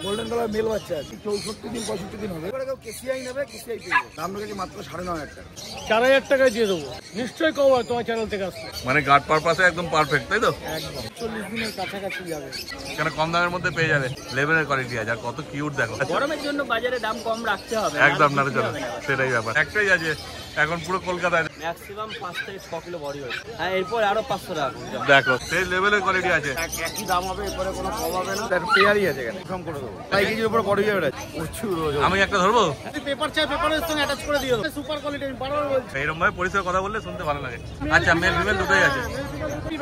Golden colour male বাচ্চা আছে 64 দিন 65 দিন হবে। এবারে কেউ কেসিআই নেবে, কেসিআই পেয়ে যাবে। দাম রেখেছি মাত্র 9,500 টাকা। 4,000 টাকায় দিয়ে দেবো, নিশ্চয়ই কম হয় তোমার চ্যানেল থেকে আসলে। মানে গার্ড পারপাসে একদম পারফেক্ট, তাই তো? একদম 40 দিনের কাছাকাছি যাবে। কেন কম দামের মধ্যে পেয়ে যাবে, লেভেলের কোয়ালিটি আছে আর কত কিউট দেখো। গরমের জন্য বাজারে দাম কম রাখতে হবে, একদম না চলো, সেটাই ব্যাপার। একটাই আছে এখন পুরো কলকাতায়, ম্যাক্সিমাম 5 থেকে 6 কিলো বডি হয়েছে। হ্যাঁ, এরপর আরো 500 টাকা দেখো সেই লেভেলের কোয়ালিটি আছে। একই দাম হবে, এরপরে কোনো কম হবে না। তার পেয়ারই আছে, এখানে কম করে দেবো। 5 কেজির উপর বডি যাবে। প্রচুর ওজন। আমি একটা ধরবো, পেপার চাই, পেপারের সঙ্গে অ্যাটাচ করে দিও। সুপার কোয়ালিটি, আমি বারবার বলছি। এইরকম ভাবে পরিষ্কার কথা বললে শুনতে ভালো লাগে। আচ্ছা, মেল ফিমেল দুটোই আছে।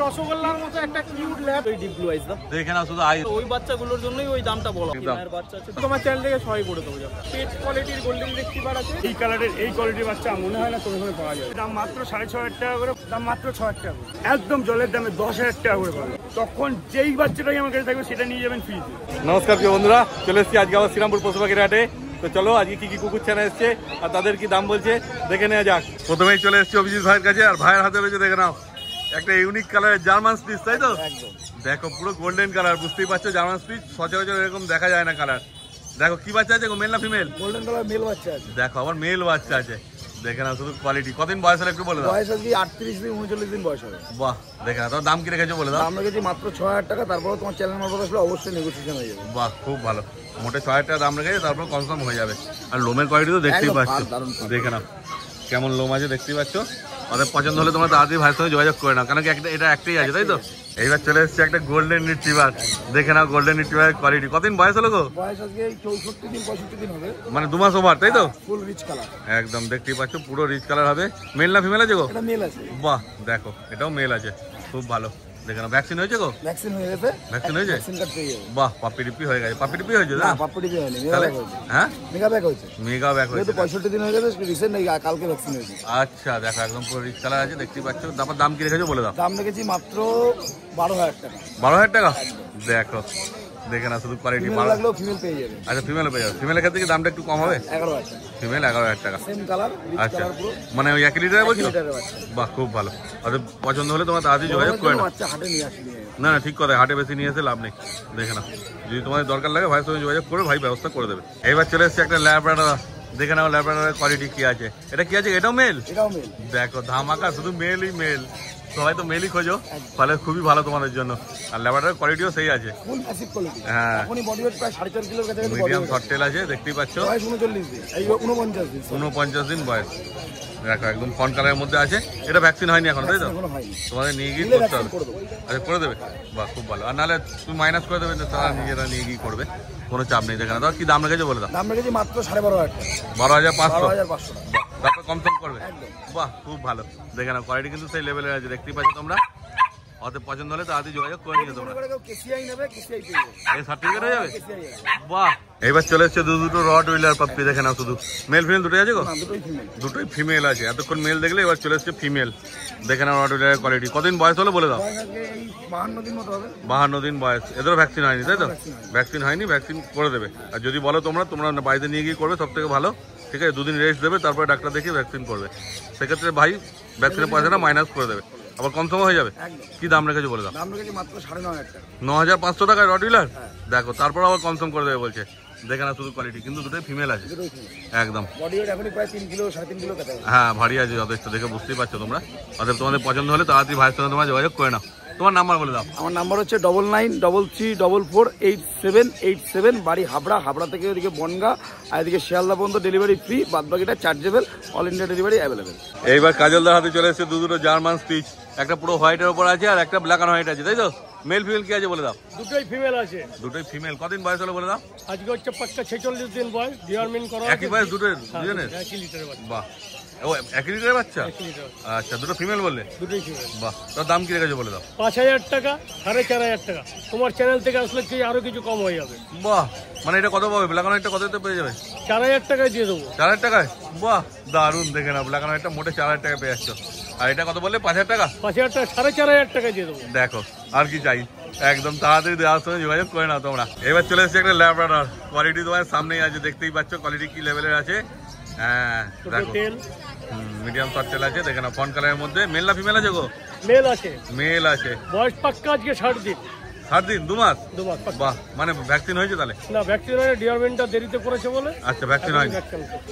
রসগোল্লার মতো একটা কিউট ল্যাব, ওই ডিপ ব্লু আইস দাও। দেখে নাও শুধু আই, ওই বাচ্চাগুলোর জন্যই ওই দামটা বলা। এর বাচ্চা আছে তোমার চ্যানেল থেকে সবাই করে দেবো। পেট কোয়ালিটির গোল্ডেন রিট্রিভার আছে, এই কালারের এই কোয়ালিটির বাচ্চা মনে হয় না কোনো সময় পাওয়া যায়। দাম মাত্র 6,500 টাকা করে, দাম মাত্র 6,000 টাকা করে। একদম জলের দামে 10,000 টাকা করে পাবে। তখন যেই বাচ্চাটাই আমার কাছে থাকবে সেটা নিয়ে যাবেন ফ্রি। নমস্কার প্রিয় বন্ধুরা, চলে এসেছি আজকে আবার শ্রীরামপুর পশু পাখির হাটে। তো চলো আজকে কি কি কুকুর ছানা এসছে আর তাদের কি দাম বলছে দেখে নেওয়া যাক। প্রথমেই চলে এসেছি অভিজিৎ ভাইয়ের কাছে, আর ভাইয়ের হাতে রয়েছে দেখে নাও একটা ইউনিক কালারের জার্মান স্পিচ, তাই তো? একদম দেখো পুরো গোল্ডেন কালার, বুঝতেই পারছো জার্মান স্পিচ সচরাচর এরকম দেখা যায় না কালার। দেখো কি বাচ্চা আছে, মেল না ফিমেল? গোল্ডেন কালার মেল বাচ্চা আছে। দেখো আবার মেল বাচ্চা আছে, দেখে নাও শুধু কোয়ালিটি। কতদিন বয়স হলে একটু বলে দাও। বয়স আজকে 38 দিন 39 দিন বয়স হবে। বাহ, দেখে নাও। দাম কি রেখেছো বলে দাও। দাম রেখেছি মাত্র 6,000 টাকা। তারপরে তোমার চ্যানেল মারফত আসলে অবশ্যই নেগোসিয়েশন হয়ে যাবে। বাহ, খুব ভালো। মোটে 6,000 টাকা দাম রেখেছে, তারপর কনফার্ম হয়ে যাবে। আর লোমের কোয়ালিটি তো দেখতেই পাচ্ছ, দেখে নাও কেমন লোম আছে, দেখতেই পাচ্ছ। ওদের পছন্দ হলে তোমরা তাড়াতাড়ি ভাইয়ের সঙ্গে যোগাযোগ করে নাও, কারণ কি এটা একটাই আছে, তাই তো? এইবার চলে এসেছে একটা গোল্ডেন রিট্রিভার, দেখে নাও গোল্ডেন রিট্রিভারের কোয়ালিটি। কতদিন বয়স হলো গো? বয়স আজকে 64 দিন 65 দিন হবে। মানে 2 মাস ওভার, তাই তো? ফুল রিচ কালার, একদম দেখতেই পাচ্ছ পুরো রিচ কালার হবে। মেল না ফিমেল আছে গো? এটা মেল আছে। বাহ, দেখো এটাও মেল আছে, খুব ভালো। দেখে নাও ভ্যাকসিন হয়েছে গো? ভ্যাকসিন হয়ে গেছে। ভ্যাকসিন হয়েছে? ভ্যাকসিন কার্ড পেয়ে যাবে। বাহ, পাপি টিপি হয়ে গেছে। পাপি টিপি হয়েছে না? পাপ্পি টিপি হয়নি, মেগা ব্যাক হয়েছে। হ্যাঁ, মেগা ব্যাক হয়েছে। মেগা ব্যাক হয়েছে। যেহেতু 65 দিন হয়ে গেছে, রিসেন্ট কালকে ভ্যাকসিন হয়েছে। আচ্ছা, দেখো একদম পুরো রিচ কালার আছে, দেখতেই পাচ্ছ। তারপর দাম কি রেখেছো বলে দাও। দাম রেখেছি মাত্র 12,000 টাকা। 12,000 টাকা? দেখো দেখে না শুধু কোয়ালিটি। ফিমেল লাগলেও ফিমেল পেয়ে যাবে। আচ্ছা, ফিমেল পেয়ে যাবে। ফিমেলের ক্ষেত্রে কি দামটা একটু কম হবে? 11,000 টাকা। ফিমেল 11,000 টাকা। সেম কালার, রিচ আচ্ছা, কালার পুরো। মানে ওই 1 লিটারে বলছো? লিটারের বাচ্চা। বাহ, খুব ভালো। আর পছন্দ হলে তোমার তাড়াতাড়ি যোগাযোগ করে নাও। বাচ্চা হাটে নিয়ে আসি। না না, ঠিক কথা, হাটে বেশি নিয়ে এসে লাভ নেই। দেখে নাও, যদি তোমাদের দরকার লাগে ভাইয়ের সঙ্গে যোগাযোগ করে ভাই ব্যবস্থা করে দেবে। এইবার চলে এসেছে একটা ল্যাব্রাডর, দেখে নাও ল্যাব্রাডরের কোয়ালিটি কি আছে। এটা কি আছে? এটাও মেল? এটাও মেল। দেখো ধামাকা, শুধু মেলই মেল। সবাই তো মেলই খোঁজো, ফলে খুবই ভালো তোমাদের জন্য। আর ল্যাব্রাডরের কোয়ালিটিও সেই আছে। ফুল ম্যাসিভ কোয়ালিটি। হ্যাঁ, এখনই বডি ওয়েট প্রায় 4.5 কিলোর কাছাকাছি। মিডিয়াম শর্টেল আছে, দেখতেই পাচ্ছ। বয়স 39 দিন, এই 49 দিন। 49 দিন বয়স। দেখো একদম ফন কালারের মধ্যে আছে। এটা ভ্যাকসিন হয়নি এখন, তাই তো? এখনো হয়নি। তোমাদের নিয়ে গিয়ে করতে হবে। আচ্ছা, করে দেবে? বাহ, খুব ভালো। আর নাহলে তুমি মাইনাস করে দেবে, তারা নিজেরা নিয়ে গিয়ে করবে, কোনো চাপ নেই। দেখে না দাও কি দাম রেখেছো বলে দাও। দাম রেখেছি মাত্র 12,500 টাকা। 12,500? 12,500 টাকা। তারপর কমসম করবে। একদম। বাহ, খুব ভালো। দেখে নাও কোয়ালিটি কিন্তু সেই লেভেলের আছে, দেখতেই পাচ্ছ তোমরা। অত পছন্দ হলে তাড়াতাড়ি যোগাযোগ করে নিও তোমরা। কেসিআই নেবে, কেসিআই পেয়ে যাবে। এই সার্টিফিকেট হয়ে যাবে? কেসিআই আছে। বাহ, এবার চলে এসছে দুটো রড হুইলার পাপ্পি, দেখে নাও শুধু। মেল ফিমেল দুটোই আছে গো? না, দুটোই ফিমেল। দুটোই ফিমেল আছে। এতক্ষণ মেল দেখলে এবার চলে এসছে ফিমেল। দেখে নাও রড হুইলারের কোয়ালিটি। কতদিন বয়স হলো বলে দাও। বয়স আজকে এই 52 দিন মতো হবে। 52 দিন বয়স। এদেরও ভ্যাকসিন হয়নি, তাই তো? ভ্যাকসিন হয়নি, ভ্যাকসিন করে দেবে। আর যদি বলো তোমরা বাড়িতে নিয়ে গিয়ে করবে, সব থেকে ভালো। ঠিক আছে, 2 দিন রেস্ট দেবে, তারপরে ডাক্তার দেখিয়ে ভ্যাকসিন করবে। সেক্ষেত্রে ভাই ভ্যাকসিনের পয়সাটা মাইনাস করে দেবে, আবার কম সময় হয়ে যাবে। কি দাম রেখেছো বলে দাও। দাম রেখেছি মাত্র 9,500 টাকা। 9,500 টাকায় রড হুইলার? দেখো তারপর আবার কনসাম করে দেবে বলছে। দেখে না শুধু কোয়ালিটি, কিন্তু দুটোই ফিমেল আছে। দুটোই ফিমেল। একদম বডি ওয়েট এখনই প্রায় 3 কিলো 3.5 কিলো কাছাকাছি। হ্যাঁ, ভারী আছে যথেষ্ট, দেখে বুঝতেই পারছো তোমরা। অতএব তোমাদের পছন্দ হলে তাড়াতাড়ি ভাইয়ের সঙ্গে তোমরা যোগাযোগ করে নাও। তোমার নাম্বার বলে দাও। আমার নাম্বার হচ্ছে 9933448787। বাড়ি হাবড়া থেকে ওদিকে বনগা, আর এদিকে শিয়ালদা পর্যন্ত ডেলিভারি ফ্রি, বাদ বাকিটা chargeable. All India delivery available. এইবার কাজলদার হাতে চলে এসেছে দুটো জার্মান স্পিচ। একটা পুরো হোয়াইটের উপর আছে আর একটা ব্ল্যাক অ্যান্ড হোয়াইট আছে, তাই তো? মেল ফিমেল কি আছে বলে দাও। দুটোই ফিমেল আছে। দুটোই ফিমেল। কদিন বয়স হলো বলে দাও। আজকে হচ্ছে পাক্কা 46 দিন বয়স। ডিওরমেন্ট করা একই বয়স দুটোর? দুজনের 1 লিটারের বাচ্চা। বাহ, ও 1 লিটারের বাচ্চা? 1 লিটার। আচ্ছা, দুটো ফিমেল বললে? দুটোই ফিমেল। বাহ, তার দাম কি রেখেছো বলে দাও। 5,000 টাকা, 4,500 টাকা। তোমার চ্যানেল থেকে আসলে কি আরো কিছু কম হয়ে যাবে। বাহ, মানে এটা কত পাবে? ব্ল্যাক অ্যান্ড হোয়াইটটা কততে পেয়ে যাবে? 4,000 টাকায় দিয়ে দেবো। 4,000 টাকায়? বাহ, দারুণ। দেখে না ব্ল্যাক অ্যান্ড হোয়াইটটা মোটে 4,000 টাকা পেয়ে যাচ্ছ। আর এটা কত বললে? 5,000 টাকা? 5,000 টাকা, 4,500 টাকায় দিয়ে দেবো। দেখো আর কি চাই। একদম তাড়াতাড়ি দেওয়ার সঙ্গে যোগাযোগ করে নাও তোমরা। এবার চলে এসেছে একটা ল্যাব্রাডর। কোয়ালিটি তোমার সামনেই আছে, দেখতেই পাচ্ছ কোয়ালিটি কি লেভেলের আছে। হ্যাঁ, দেখো মিডিয়াম শর্টেল আছে। দেখে না ফন কালারের মধ্যে। মেল না ফিমেল আছে গো? মেল আছে। মেল আছে। বয়স পাক্কা আজকে 60 দিন। 7 দিন 2 মাস 2 মাস। বাহ, মানে ভ্যাকসিন হয়েছে তাহলে? না ভ্যাকসিন হয়নি, ডিওরমেন্টটা দেরিতে করেছে বলে। আচ্ছা, ভ্যাকসিন হয়নি,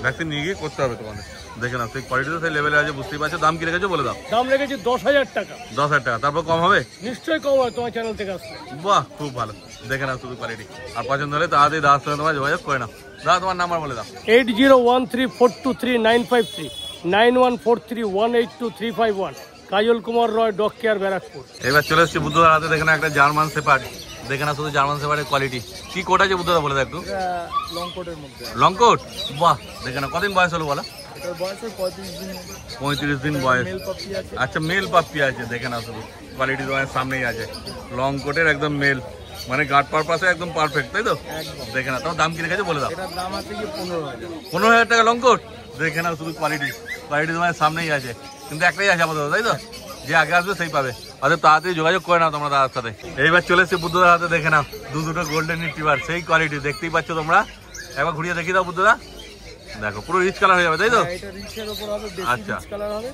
ভ্যাকসিন নিয়ে গিয়ে করতে হবে তোমাদের। দেখে না সেই কোয়ালিটিতে সেই লেভেলে আছে, বুঝতেই পারছো। দাম কি রেখেছো বলে দাও? দাম রেখেছি 10,000 টাকা। 10,000 টাকা, তারপর কম হবে? নিশ্চয়ই কম হয় তোমার চ্যানেল থেকে আসলে। বাহ, খুব ভালো। দেখে না শুধু কোয়ালিটি, আর পছন্দ হলে তাড়াতাড়ি দাদার সঙ্গে তোমার যোগাযোগ করে নাও। দাদা তোমার নাম্বার বলে দাও। 8013423953 9143182351। কাজল কুমার রয়, ডগ কেয়ার, ব্যারাকপুর। এবার চলে এসেছি বুদ্ধদার হাতে। দেখে না একটা জার্মান শেপার্ড। দেখে না শুধু জার্মান শেপার্ডের কোয়ালিটি। কি কোট আছে বুদ্ধদা বলে দাও একটু। লং কোটের মধ্যে। লং কোট, বাহ। দেখে না কদিন বয়স হলো বলো? এটার বয়স 35 দিন। 35 দিন বয়স। মেল পাপি আছে। আচ্ছা, মেল পাপ্পি আছে। দেখে না শুধু কোয়ালিটি তোমার সামনেই আছে। লং কোটের একদম মেল, মানে গার্ড পারপাসে একদম পারফেক্ট, তাই তো? একদম। দেখে না তোমার দাম কি রেখেছে বলে দাও। এটার দাম আছে কি 15,000। 15,000 টাকা লং কোট। দেখে না শুধু কোয়ালিটি, কোয়ালিটি তোমার সামনেই আছে, কিন্তু একটাই আছে আপাতত, তাই তো? যে আগে আসবে সেই পাবে। অর্থাৎ তাড়াতাড়ি যোগাযোগ করে নাও তোমরা দাদার সাথে। এইবার চলে এসেছি বুদ্ধদার হাতে। দেখে নাও দুটো গোল্ডেন রিট্রিভার, সেই কোয়ালিটি দেখতেই পাচ্ছ তোমরা। একবার ঘুরিয়ে দেখিয়ে দাও বুদ্ধদা। দেখো পুরো রিচ কালার হয়ে যাবে, তাই তো? এটা রিচের উপর হবে, বেশি আচ্ছা। রিচ কালার হবে,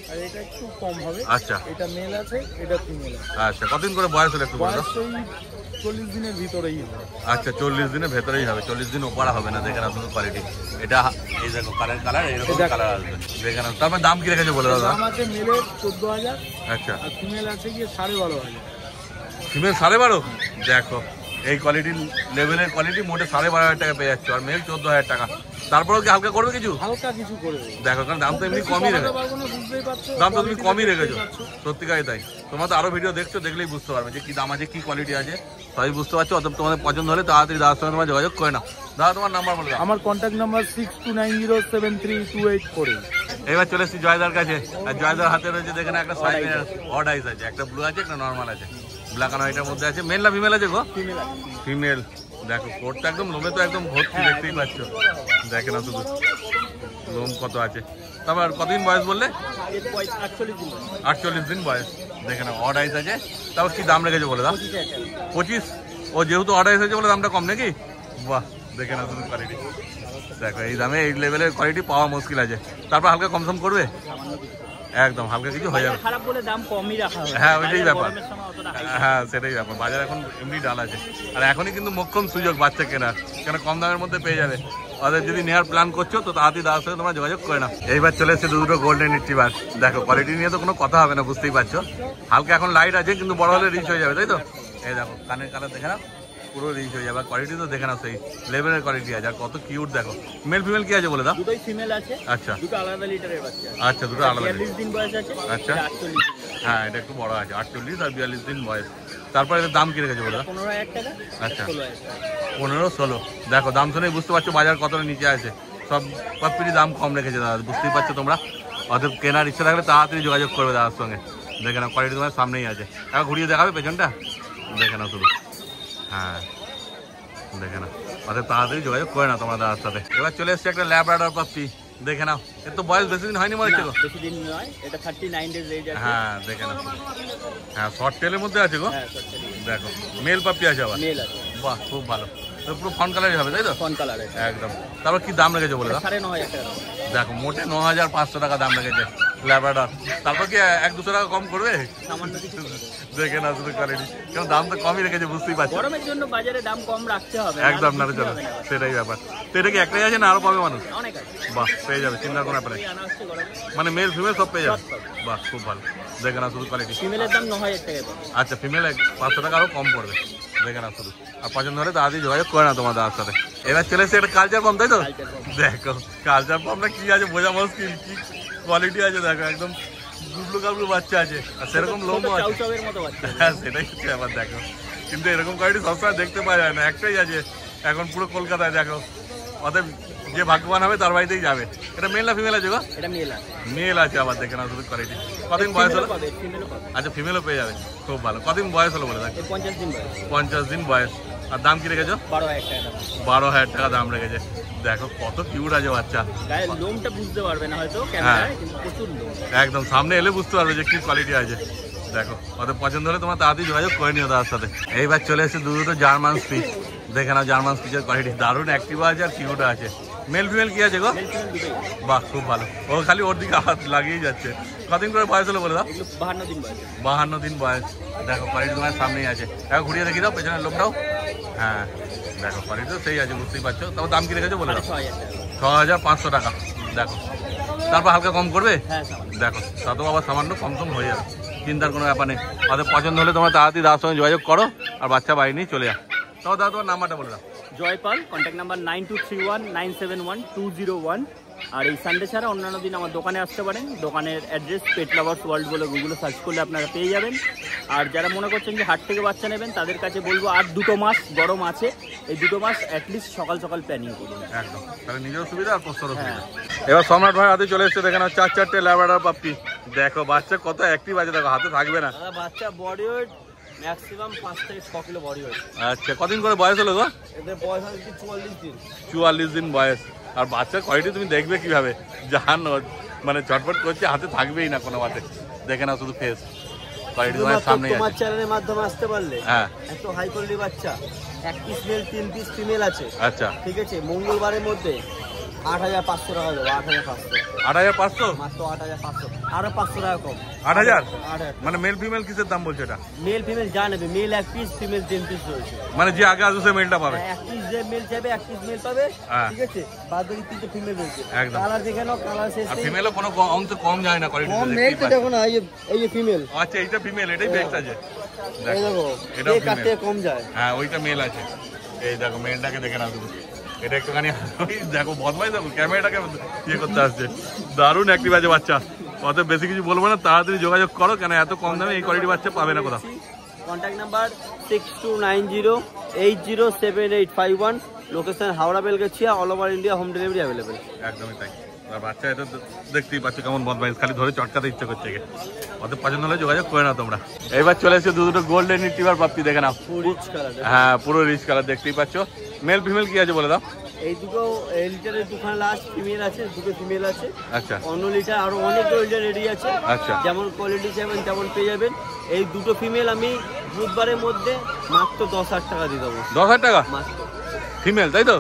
আর এটা একটু কম হবে। আচ্ছা এটা মেল আছে, এটা ফিমেল আছে। আচ্ছা, কতদিন করে বয়স হলে একটু বলে দাও। বয়স ওই 40 দিনের ভিতরেই হবে। আচ্ছা, 40 দিনের ভেতরেই হবে, 40 দিন ওপরা হবে না। দেখে না শুধু কোয়ালিটি। এটা এই দেখো কালার এরকম কালার আসবে। দেখে না তারপর দাম কি রেখেছে বলে দাও। দাম আছে মেলের 14,000। আচ্ছা, আর ফিমেল আছে গিয়ে 12,500। ফিমেল 12,500। দেখো এই কোয়ালিটির লেভেলের কোয়ালিটি মোটে 12,500 টাকা পেয়ে যাচ্ছে, আর মেল 14,000 টাকা। তারপরেও কি হালকা করবে কিছু? হালকা কিছু করে দেবো। দেখো, কারণ দাম তো এমনি কমই রেখেছো। বুঝতেই পারছো, দাম তো তুমি কমই রেখেছো, সত্যিকারই তাই। তোমরা তো আরো ভিডিও দেখছো, দেখলেই বুঝতে পারবে যে কি দাম আছে, কি কোয়ালিটি আছে, সবই বুঝতে পারছো। অতএব তোমাদের পছন্দ হলে তাড়াতাড়ি দাদার সঙ্গে তোমার যোগাযোগ করে নাও। দাদা তোমার নাম্বার বলে দাও। আমার কন্ট্যাক্ট নাম্বার 6290732848। এবার চলে এসেছি জয়দার কাছে। আর জয়দার হাতে রয়েছে দেখে না একটা সাইজের অড আইস আছে, একটা ব্লু আছে, একটা নর্মাল আছে। ব্ল্যাক অ্যান্ড হোয়াইটের মধ্যে আছে। মেল না ফিমেল আছে গো? ফিমেল। দেখো কোটটা একদম লোমে তো একদম ভর্তি, দেখতেই পাচ্ছ। দেখে না শুধু লোম কত আছে। তারপর কতদিন বয়স বললে? 48 দিন বয়স। দেখে না অড আইস আছে। তারপর কি দাম রেখেছে বলে দাও। 25। ও যেহেতু অড আইস আছে বলে দামটা কম নাকি? বাহ, দেখে না শুধু কোয়ালিটি। দেখো এই দামে এই লেভেলের কোয়ালিটি পাওয়া মুশকিল আছে। তারপর হালকা কমসম করবে? একদম হালকা কিছু হয়ে যাবে। খারাপ বলে দাম কমই রাখা হয়। হ্যাঁ, ওইটাই ব্যাপার। হ্যাঁ, সেটাই ব্যাপার। বাজার এখন এমনি ডাল আছে, আর এখনই কিন্তু মোক্ষম সুযোগ বাচ্চা কেনার, কেন কম দামের মধ্যে পেয়ে যাবে। ওদের যদি নেওয়ার প্ল্যান করছো তো তাড়াতাড়ি দাদার সাথে তোমরা যোগাযোগ করে নাও। এইবার চলে এসেছে দুটো গোল্ডেন রিট্রিভার। দেখো কোয়ালিটি নিয়ে তো কোনো কথা হবে না, বুঝতেই পারছো। হালকা এখন লাইট আছে, কিন্তু বড় হলে রিচ হয়ে যাবে, তাই তো? এই দেখো কানের কালার দেখে নাও, পুরো রিচ হয়ে যাবে। কোয়ালিটি তো দেখে নাও সেই লেভেলের কোয়ালিটি আছে। আর কত কিউট দেখো। মেল ফিমেল কি আছে বলে দাও। দুটোই ফিমেল আছে। আচ্ছা, দুটো আলাদা লিটারের বাচ্চা। আচ্ছা, দুটো আলাদা। 42 দিন বয়স আছে। আচ্ছা, এটা 48 দিন। হ্যাঁ এটা একটু বড় আছে, 48 আর 42 দিন বয়স। তারপরে এর দাম কি রেখেছে বলে দাও। 15,000 টাকা। আচ্ছা, 16,000 টাকা। 15-16। দেখো দাম শুনেই বুঝতে পারছো বাজার কতটা নিচে আছে। সব পাপ্পিরই দাম কম রেখেছে দাদা, বুঝতেই পারছো তোমরা। অতএব কেনার ইচ্ছা থাকলে তাড়াতাড়ি যোগাযোগ করবে দাদার সঙ্গে। দেখে না কোয়ালিটি তোমার সামনেই আছে। এখন ঘুরিয়ে দেখাবে পেছনটা। দেখে না শুধু। হ্যাঁ, দেখে না। অতএব তাড়াতাড়ি যোগাযোগ করে না তোমরা দাদার সাথে। এবার চলে এসছে একটা ল্যাব্রাডর পাপ্পি। দেখে নাও, এর তো বয়স বেশি দিন হয়নি মনে হচ্ছে গো। বেশি দিন নয়, এটা 39 ডেজ এজ আছে। হ্যাঁ, দেখে না। হ্যাঁ, শর্ট টেলের মধ্যে আছে গো। হ্যাঁ, 40 দেখো মেল পাপ্পি আছে আবার। মেল আছে। বাহ, খুব ভালো। তো পুরো ফন কালারই হবে, তাই তো? ফন কালার আছে। একদম। তারপর কি দাম রেখেছে বলে দাও। 9,500 টাকা। দেখো মোটে 9,500 টাকা দাম রেখেছে ল্যাব্রাডর। তারপর কি 1-200 টাকা কম করবে? সামান্য কিছু। দেখে না শুধু কোয়ালিটি, কেন দাম তো কমই রেখেছে, বুঝতেই পারছো। গরমের জন্য বাজারে দাম কম রাখতে হবে। একদম না, চলো সেটাই ব্যাপার। তো এটা কি একটাই আছে না আরো পাবে মানুষ? অনেক আছে। বাহ, পেয়ে যাবে, চিন্তার কোনো ব্যাপার নেই। আনা হচ্ছে গরমে। মানে মেল ফিমেল সব পেয়ে যাবে। বাহ, খুব ভালো। দেখে না শুধু কোয়ালিটি। ফিমেলের দাম 9,000 টাকা পড়বে। আচ্ছা, ফিমেল 500 টাকা আরো কম পড়বে। দেখে না শুধু। আর পছন্দ হলে তাড়াতাড়ি যোগাযোগ করে না তোমার দাদার সাথে। এবার চলে এসে একটা কালচার পাম্প, তাই তো? দেখো কালচার পাম্পটা কি আছে বোঝা মুশকিল, কি কোয়ালিটি আছে দেখো। একদম গুবলু গাবলু বাচ্চা আছে, আর সেরকম লোমও আছে। চাউচাউয়ের মতো বাচ্চা। হ্যাঁ, সেটাই হচ্ছে আবার। দেখো কিন্তু এরকম কোয়ালিটি সবসময় দেখতে পাওয়া যায় না, একটাই আছে এখন পুরো কলকাতায়। দেখো অতএব যে ভাগ্যবান হবে তার বাড়িতেই যাবে। এটা মেল না ফিমেল আছে গো? এটা মেল আছে। মেল আছে আবার। দেখে না শুধু কোয়ালিটি। কদিন বয়স হলো? ফিমেলও পাবে। আচ্ছা, ফিমেলও পেয়ে যাবে, খুব ভালো। কদিন বয়স হলো বলে দেখো। 50 দিন বয়স। 50 দিন বয়স। আর দাম কি রেখেছো? 12,000 টাকা। 12,000 টাকা দাম রেখেছে। দেখো কত কিউট আছে বাচ্চা। গায়ের লোমটা বুঝতে পারবে না হয়তো ক্যামেরায়, কিন্তু প্রচুর লোম। একদম সামনে এলে বুঝতে পারবে যে কি কোয়ালিটি আছে। দেখো ওদের পছন্দ হলে তোমার তাড়াতাড়ি যোগাযোগ করে নিও তার সাথে। এইবার চলে এসেছে দুটো জার্মান স্পিচ। দেখে নাও জার্মান স্পিচের কোয়ালিটি, দারুণ অ্যাক্টিভা আছে আর কিউটা আছে। মেল ফিমেল কি আছে গো? বাহ খুব ভালো, ও খালি ওর দিকে হাত লাগিয়েই যাচ্ছে। কতদিন করে বয়স হলো বলে দাও? 52 দিন বয়স। দেখো কোয়ালিটি তোমার সামনেই আছে, দেখো ঘুরিয়ে দেখি দাও পেছনের লোকটাও। হ্যাঁ দেখো কোয়ালিটি তো সেই আছে, বুঝতেই পারছো। তবে দাম কি রেখেছো বলে দাও? 6500 টাকা। দেখো তারপর হালকা কম করবে, দেখো তাতেও আবার সামান্য কম কম হয়ে যাবে, চিন্তার কোনো ব্যাপার নেই। তাদের পছন্দ হলে তোমরা তাড়াতাড়ি দাদার সঙ্গে যোগাযোগ করো আর বাচ্চা বাড়ি নিয়ে চলে যাও। তবে দাদা তোমার নাম্বারটা বলে দাও। Jaipal, contact number 9231971201। আর এই সানডে ছাড়া অন্যান্য দিন আমার দোকানে আসতে পারেন। দোকানের অ্যাড্রেস পেট লাভার্স ওয়ার্ল্ড বলে গুগলে সার্চ করলে আপনারা পেয়ে যাবেন। আর যারা মনে করছেন যে হাট থেকে বাচ্চা নেবেন তাদের কাছে বলবো আর 2 মাস গরম আছে, এই 2 মাস অ্যাটলিস্ট সকাল সকাল প্ল্যানিং করুন। একদম, তাহলে নিজের সুবিধা আর পোস্টারও সুবিধা। এবার সম্রাট ভাই হাতে চলে এসেছে, দেখেন 4-4টে ল্যাব্রাডর পাপ্পি। দেখো বাচ্চা কত অ্যাক্টিভ আছে, দেখো হাতে থাকবে না। বাচ্চা বডি ওয়েট ম্যাক্সিমাম 5 থেকে 6 কিলো বডি ওয়েট। আচ্ছা কতদিন করে বয়স হলো গো? এদের বয়স আছে 44 দিন। 44 দিন বয়স। আর বাচ্চার কোয়ালিটি তুমি দেখবে কিভাবে, জানো মানে চটপট করছে, হাতে থাকবেই না কোনো মাঠে। দেখে না শুধু ফেস কোয়ালিটি তোমার সামনে আছে। তোমার চ্যানেলের মাধ্যমে আসতে পারলে হ্যাঁ এত হাই কোয়ালিটি বাচ্চা, 1 পিস মেল 3 পিস ফিমেল আছে। আচ্ছা ঠিক আছে, মঙ্গলবারের মধ্যে 8500 টাকা দেবো। 8500 8500 মাত্র 8500, আরো 500 টাকা কম। 8000 মানে মেল ফিমেল কিসের দাম বলছে এটা? মেল ফিমেল যা নেবে, মেল 1 পিস ফিমেল 10 পিস রয়েছে। মানে যে আগে আসবে সে মেলটা পাবে? 1 পিস যে মেল চাইবে 1 পিস মেল পাবে। হ্যাঁ। ঠিক আছে, বাদ বাকি 3টে ফিমেল রয়েছে। একদম। কালার দেখে নাও, কালার শেষ আর নেই। ফিমেলও কোনো অংশ কম যায় না কোয়ালিটি। কম নেই তো, দেখো না এই যে ফিমেল। আচ্ছা এইটা ফিমেল, এটাই বেস্ট আছে। এই দেখো এটাও এই কাটতে কম যায়। হ্যাঁ ওইটা মেল আছে। এই দেখো মেলটাকে দেখে নাও তুমি, এটা একটুখানি দেখো বদমাই, দেখো ক্যামেরাটাকে ইয়ে করতে আসছে। দারুণ অ্যাক্টিভ আছে বাচ্চা। অত বেশি কিছু বলবো না, তাড়াতাড়ি যোগাযোগ করো, কেন এত কম দামে এই কোয়ালিটি বাচ্চা পাবে না কোথাও। Contact number 6290807851, location Howrah Belgachia, all over India, home delivery available. একদমই তাই। আর বাচ্চা এটা দেখতেই পাচ্ছ কেমন বদমাইশ, খালি ধরে চটকাতে ইচ্ছে করছে। অত পছন্দ হলে যোগাযোগ করে নাও তোমরা। এবার চলে এসে দুটো গোল্ডেন রিট্রিভার পাপ্পি, দেখে নাও। হ্যাঁ পুরো রিচ কালার, দেখতেই পাচ্ছ। মেল ফিমেল কি আছে বলে দাও? এই দুটো লিটারের দুখানা লাস্ট ফিমেল আছে, দুটো ফিমেল আছে। আচ্ছা অন্য লিটার আরো অনেক লিটার রেডি আছে। আচ্ছা যেমন কোয়ালিটি চাইবেন তেমন পেয়ে যাবেন। এই দুটো ফিমেল আমি বুধবারের মধ্যে মাত্র 10,000 টাকা দিয়ে দেবো। 10,000 টাকা মাত্র ফিমেল, তাই তো?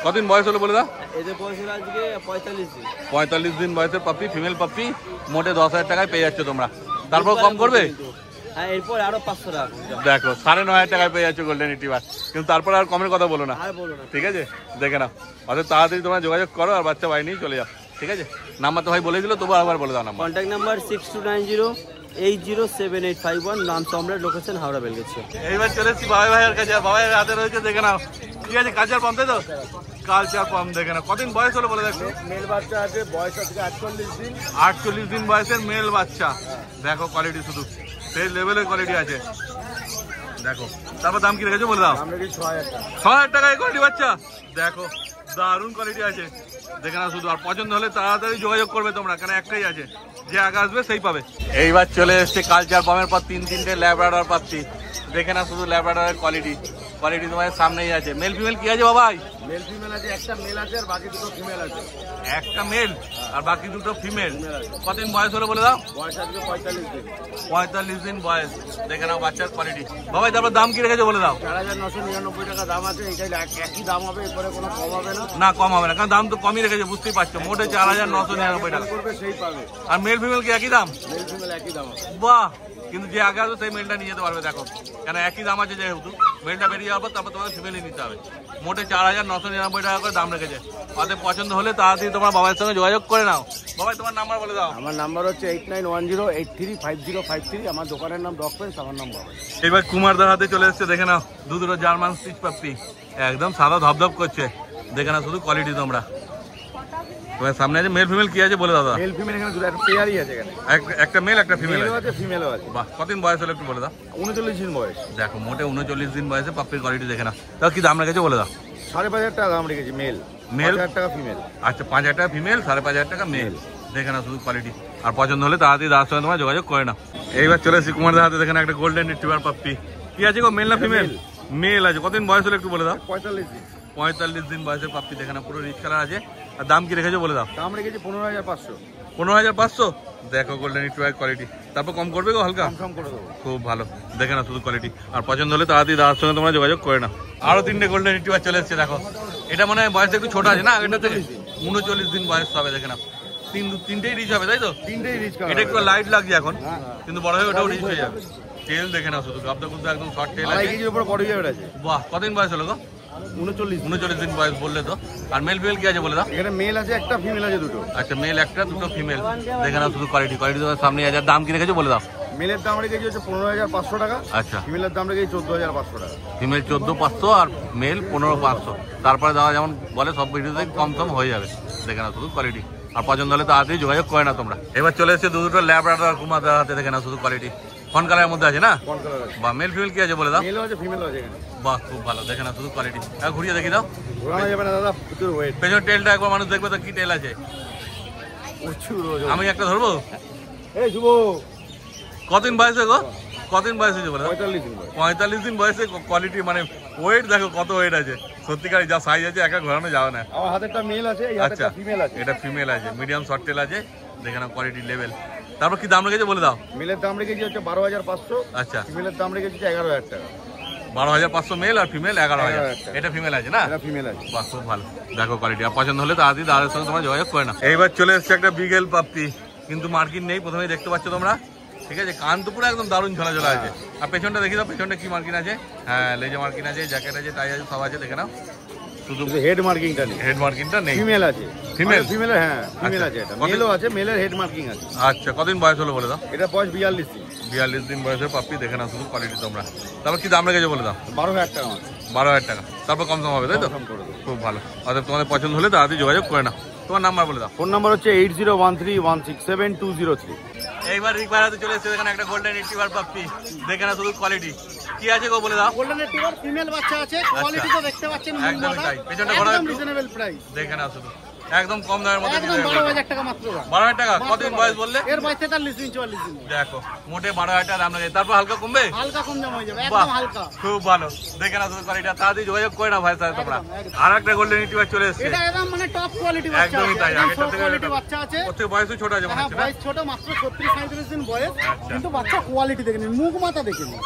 কতদিন বয়স হলো বলে দাও? এদের বয়স হলো আজকে 45 দিন। 45 দিন বয়সের পাপ্পি, ফিমেল পাপ্পি, মোটে 10,000 টাকায় পেয়ে যাচ্ছ তোমরা। তারপর কম করবে? হ্যাঁ এরপর আরো 500 টাকা। দেখো 9,500 টাকায় পেয়ে যাচ্ছ গোল্ডেন রিট্রিভার। কিন্তু তারপর আর কমের কথা বলো না, আর বলো না। ঠিক আছে? দেখে নাও, অত তাড়াতাড়ি তোমরা যোগাযোগ করো আর বাচ্চা বাড়ি নিয়ে চলে যাও, ঠিক আছে? নাম্বার তো ভাই বলে দিল, তবু আবার বলে দাও নাম্বার। কন্ট্যাক্ট নাম্বার 6290807851, নাম সম্রাট, লোকেশন হাওড়া বেলগাছিয়া। এইবার চলে এসেছি বাবাই ভাইয়ের কাছে। আর বাবাই হাতে রয়েছে, দেখে নাও, ঠিক আছে? কালচার পাম্প, তাই তো? কালচার পাম্প, দেখে নাও। কদিন বয়স হলো বলে দেখো? মেল বাচ্চা আছে, বয়স আছে 48 দিন। 48 দিন বয়সের মেল বাচ্চা। দেখো কোয়ালিটি শুধু সেই লেভেলের কোয়ালিটি আছে, দেখো। তারপর দাম কি রেখেছো বলে দাও? আমরা কি 6000 টাকা। 6000 টাকায় কোয়ালিটি বাচ্চা, দেখো দারুণ কোয়ালিটি আছে, দেখে না শুধু। আর পছন্দ হলে তাড়াতাড়ি যোগাযোগ করবে তোমরা, কেন একটাই আছে, যে আগে আসবে সেই পাবে। এইবার চলে এসছে কালচার পাম্পের পর 3-3টে ল্যাব্রাডর পাচ্ছি, দেখে না শুধু ল্যাব্রাডরের কোয়ালিটি তোমার সামনেই আছে। মেল ফিমেল কি আছে বাবাই? মেল ফিমেল আছে, একটা মেল আছে আর বাকি দুটো ফিমেল আছে। একটা মেল আর বাকি দুটো ফিমেল। কতদিন বয়স হলো বলে দাও? বয়স আজকে 45 দিন। 45 দিন বয়স, দেখে নাও বাচ্চার কোয়ালিটি। বাবাই তারপর দাম কি রেখেছো বলে দাও? 4999 টাকা দাম আছে। এইটাই একই দাম হবে, এরপরে কোনো কম হবে না। না কম হবে না, কারণ দাম তো কমই রেখেছে, বুঝতেই পারছো। মোটে 4999 টাকা। করবে সেই পাবে। আর মেল ফিমেল কি একই দাম? মেল ফিমেল একই দাম হবে। বাহ, কিন্তু যে আগে আসবে সেই মেলটা নিয়ে যেতে পারবে। দেখো কেন একই দাম আছে, যেহেতু মেলটা বেরিয়ে যাওয়ার পর তারপর তোমাকে ফিমেলই নিতে হবে। মোটে 4999 টাকা করে দাম রেখেছে। তাদের পছন্দ হলে তাড়াতাড়ি তোমার বাবার সঙ্গে যোগাযোগ করে নাও। বাবাই তোমার নাম্বার বলে দাও। আমার নাম্বার হচ্ছে 8910835050। আমার দোকানের নাম ডগ ফ্রেন্ডস, আমার নাম বাবা। এবার কুমারদার হাতে চলে এসছে, দেখে নাও দুটো জার্মান স্টিচ পাপ্পি, একদম সাদা ধপধপ করছে, দেখে নাও শুধু কোয়ালিটি তোমরা। তোমার সামনে আছে। মেল ফিমেল কি আছে বলে দাদা? মেল ফিমেল এখানে দুটো, একটা পেয়ারই আছে এখানে। একটা মেল একটা ফিমেল আছে, ফিমেলও আছে। বাহ, কতদিন বয়স হলো একটু বলে দাও? 39 দিন বয়স। দেখো মোটে 39 দিন বয়সে পাপ্পির কোয়ালিটি দেখে নাও। তাও কি দাম রেখেছো বলে দাও? 5500 টাকা দাম রেখেছি মেল। 5000 টাকা ফিমেল। আচ্ছা 5000 টাকা ফিমেল, 5500 টাকা মেল, দেখে নাও শুধু কোয়ালিটি। আর পছন্দ হলে তাড়াতাড়ি দাদার সঙ্গে তোমার যোগাযোগ করে নাও। এইবার চলে এসেছি কুমারদার হাতে, দেখে না একটা গোল্ডেন রিট্রিভার পাপ্পি। কি আছে গো, মেল না ফিমেল? মেল আছে। কতদিন বয়স হলো একটু বলে দাও? 45 দিন। 45 দিন বয়সের পাপ্পি, দেখে না পুরো রিচ কালার আছে। আর দাম কি রেখেছো বলে দাও? দাম রেখেছি 15500। 15,500। দেখো গোল্ডেন রিট্রিভার কোয়ালিটি, তারপর কম করবে গো হালকা? কম করে দেবো। খুব ভালো, দেখে না শুধু কোয়ালিটি। আর পছন্দ হলে তাড়াতাড়ি দাদার সঙ্গে তোমরা যোগাযোগ করে না। আরো 3টে গোল্ডেন রিট্রিভার চলে এসছে দেখো। এটা মানে বয়স একটু ছোট আছে না, এটা থেকে 39 দিন বয়স হবে। দেখে না 3টেই রিচ হবে তাই তো? 3টেই রিচ করা। এটা একটু লাইট লাগছে এখন, কিন্তু বড় হয়ে ওটাও রিচ হয়ে যাবে। তেল দেখে না শুধু, গাবদা কিন্তু একদম শর্ট তেল আছে। 2.5 কেজির উপর বডি ওয়েট আছে। বাহ, কতদিন বয়স হলো গো? 39 দিন বয়স বললে তো। আর মেল ফিমেল কি আছে বলে দাও? এখানে মেল আছে একটা, ফিমেল আছে দুটো। আচ্ছা, মেল একটা, দুটো ফিমেল। দেখে না শুধু কোয়ালিটি তোমার সামনে আছে। দাম কি রেখেছো বলে দাও? মেলের দাম রেখেছি হচ্ছে 15,500 টাকা। আচ্ছা, ফিমেলের দাম রেখেছি 14,500 টাকা। ফিমেল 14,500 আর মেল 15,500। তারপরে দাদা যেমন বলে সব ভিডিওতে কম সম হয়ে যাবে। দেখে না শুধু কোয়ালিটি। আর পছন্দ হলে তাড়াতাড়ি যোগাযোগ করে না তোমরা। এবার চলে এসেছে দুটো ল্যাব্রাডর কুমা দাদা হাতে। দেখে না শুধু কোয়ালিটি। ফন কালারের মধ্যে আছে না? কোন কালার আছে? বা মেল ফিমেল কি আছে বলে দাও? মেলও আছে, ফিমেলও আছে এখানে। বাহ, খুব ভালো। দেখে না শুধু কোয়ালিটি। ঘুরিয়ে দেখি দাও। ঘোরানো যাবে না দাদা, প্রচুর ওয়েট। পেছন টেলটা একবার মানুষ দেখবে তো কি টেল আছে। প্রচুর ওজন। আমি একটা ধরবো? এই শুভ, কতদিন বয়সে গো? কতদিন বয়স হয়েছে বলে দাও? 45 দিন বয়স। 45 দিন বয়সে কোয়ালিটি মানে ওয়েট দেখো কত ওয়েট আছে। সত্যিকার যা সাইজ আছে একা ঘোরানো যাবে না। আমার হাতেরটা মেল আছে, এই আচ্ছা, হাতেরটা ফিমেল আছে। এটা ফিমেল আছে, মিডিয়াম শর্ট টেল আছে। দেখে না কোয়ালিটি লেভেল। তারপর কি দাম রেখেছে বলে দাও? মেলের দাম রেখেছি হচ্ছে 12,500। আচ্ছা, ফিমেলের দাম রেখেছি 11,000 টাকা। 12,500 মেল আর ফিমেল 11,000। এটা ফিমেল আছে না? এটা ফিমেল আছে। বাহ, খুব ভালো। দেখো কোয়ালিটি। আর পছন্দ হলে তাড়াতাড়ি দাদার সঙ্গে তোমরা যোগাযোগ করে না। এইবার চলে এসছে একটা বিগেল পাপ্পি, কিন্তু মার্কিন নেই। প্রথমেই দেখতে পাচ্ছ তোমরা, ঠিক আছে? কান তো পুরো একদম দারুণ ঝোলাঝোলা আছে। আর পেছনটা দেখি দাও, পেছনটা কি মার্কিন আছে? হ্যাঁ, লেজে মার্কিন আছে, জ্যাকেট আছে, টাই আছে, সব আছে। দেখে নাও, শুধু হেড মার্কিংটা নেই। হেড মার্কিংটা নেই। ফিমেল আছে। ফিমেল? ফিমেল, হ্যাঁ ফিমেল আছে। এটা মেলও আছে, মেলের হেড মার্কিং আছে। আচ্ছা, কতদিন বয়স হলো বলে দাও? এটা বয়স 42 দিন। 42 দিন বয়সের পাপ্পি। দেখে না শুধু কোয়ালিটি তোমরা। তারপর কি দাম রেখেছো বলে দাও? 12,000 টাকা মাত্র। 12,000 টাকা। তারপর কম সম হবে তাই তো? কম করে দেবো। খুব ভালো। অর্থাৎ তোমাদের পছন্দ হলে তাড়াতাড়ি যোগাযোগ করে না। তোমার নাম্বার বলে দাও। ফোন নাম্বার হচ্ছে 8013167203। এইবার রিকভার হাতে চলে এসেছে। এখানে একটা গোল্ডেন রিট্রিভার পাপ্পি। দেখে না শুধু কোয়ালিটি। কি আছে গো বলে দাও? গোল্ডেন রিট্রিভার ফিমেল বাচ্চা আছে। কোয়ালিটি তো দেখতে পাচ্ছেন, একদমই তাই। পেছনটা ঘোরা একদম একটু। Reasonable price. দেখে না শুধু, একদম কম দামের মধ্যে। একদম 12,000 টাকা মাত্র। 12,000 টাকা। কতদিন বয়স বললে? এর বয়স 43 দিন 44 দিন। দেখো, মোটে 12,000 টাকা দাম লাগে। তারপর হালকা কমবে? হালকা কম দাম হয়ে যাবে, বাহ, একদম হালকা। খুব ভালো। দেখে না শুধু কোয়ালিটি। তাড়াতাড়ি যোগাযোগ করে না ভাই সাথে তোমরা। আর একটা গোল্ডেন রিট্রিভার চলে এসেছে। এটা একদম মানে টপ কোয়ালিটি বাচ্চা আছে। একদমই তাই। আগেরটা থেকে কোয়ালিটি বাচ্চা আছে। ওর থেকে বয়সও ছোট আছে মনে হ্যাঁ, হচ্ছে না? বয়স ছোট, মাত্র 36-37 দিন বয়স। আচ্ছা। কিন্তু বাচ্চা কোয়ালিটি দেখে নিন, মুখ মাথা দেখে নিন।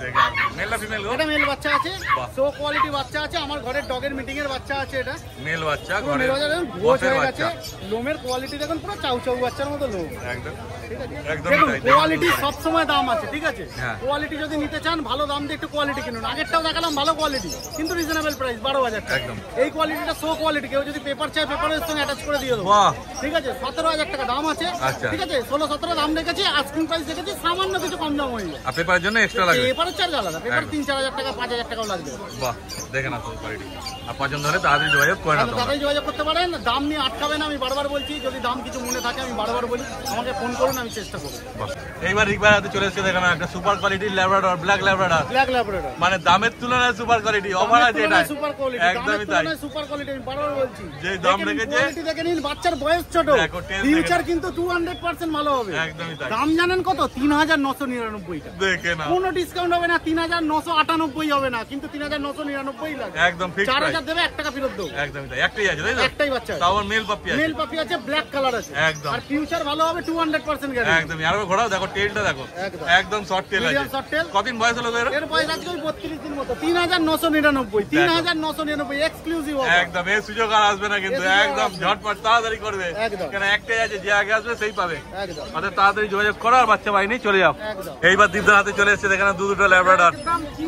দেখে না। মেল না ফিমেল গো? এটা মেল বাচ্চা আছে, বাহ। সো কোয়ালিটি বাচ্চা আছে। আমার ঘরের ডগের মিটিং এর বাচ্চা আছে। এটা মেল বাচ্চা, পুরো ঘরে মেল বাচ্চা দেখুন, গোছ বসের হয়ে বাচ্চা। গেছে। লোমের কোয়ালিটি দেখুন, পুরো চাউ চাউ বাচ্চার মতো লোম। একদম ঠিক আছে? একদম দেখুন, তাই। কোয়ালিটি সব সময় দাম আছে, ঠিক আছে? হ্যাঁ। কোয়ালিটি যদি নিতে চান, ভালো দাম দিয়ে একটু কোয়ালিটি কিনুন। আগেরটাও দেখালাম ভালো কোয়ালিটি, কিন্তু রিজনেবল প্রাইস 12,000 টাকা। একদম। এই কোয়ালিটিটা সো কোয়ালিটি। কেউ যদি পেপার চায়, পেপারের সঙ্গে অ্যাটাচ করে দিয়ে দেবো। বাহ, ঠিক আছে? 17,000 টাকা দাম আছে। আচ্ছা। ঠিক আছে? 16-17 দাম রেখেছি, আস্কিং প্রাইস রেখেছি, সামান্য কিছু কম দাম হয়ে যায়। আর পেপারের জন্য এক্সট্রা লাগবে? পেপারের চার্জ আলাদা, পেপার একদম। 3-4 হাজার টাকা, 5,000 টাকাও লাগবে। বাহ, দেখে না শুধু কোয়ালিটি। আর পছন্দ হলে তাড়াতাড়ি যোগাযোগ করে না তাহলে তোমরা। তাড়াতাড়ি যোগাযোগ করতে পারেন। দাম নিয়ে আটকাবেন, আমি বারবার বলছি। যদি দাম কিছু মনে থাকে, আমি বারবার বলি, আমাকে ফোন করুন, আমি চেষ্টা করবো। বাহ। এইবার রিকভার হাতে চলে এসেছে। দেখো না, একটা সুপার কোয়ালিটির Labrador, black Labrador. Black Labrador মানে দামের তুলনায় সুপার কোয়ালিটি। অফার আছে এটা। সুপার কোয়ালিটি, একদমই তাই। Super quality. আমি বারবার বলছি, যে দাম দেখে নিন, রেখেছে। কোয়ালিটি দেখে নিন। বাচ্চার বয়স ছোট, দেখো, taste ফিউচার দেখে কিন্তু 200% ভালো হবে। একদমই তাই। দাম জানেন কত? 3,999 টাকা। দেখে না, কোনো ডিসকাউন্ট হবে না। 3,998 হবে না, কিন্তু 3,999 লাগে। একদম ফিক্স 4,000 দেবে, 1 টাকা ফেরত দেবো। একদমই তাই। একটাই আছে তাই তো? একটাই বাচ্চা আছে। তাও আবার মেল পাপ্পি আছে। মেল পাপি আছে, ব্ল্যাক কালার আছে। একদম। আর ফিউচার ভালো হবে, 200% গ্যারান্টি। একদম। আর ঘোড়াও দেখো, টেলটা দেখো, একদম। একদম শর্ট টেল আছে। Medium short tail. কদিন বয়স হলো এর? এর বয়স আজকে ওই 32 দিন মতো। 3,999, 3,999 এক্সক্লুসিভ অফার। একদম। এই সুযোগ আর আসবে না কিন্তু। এই সুযোগ আর একদম আসবে না। ঝটপট তাড়াতাড়ি করবে। একদম। কারণ একটাই আছে, যে আগে আসবে সেই পাবে। একদম অর্থাৎ তাড়াতাড়ি যোগাযোগ করো আর বাচ্চা বাহিনী চলে যাও। একদম। এইবার দীপদার হাতে চলে এসেছে। দেখেন দুটো ল্যাব্রাডর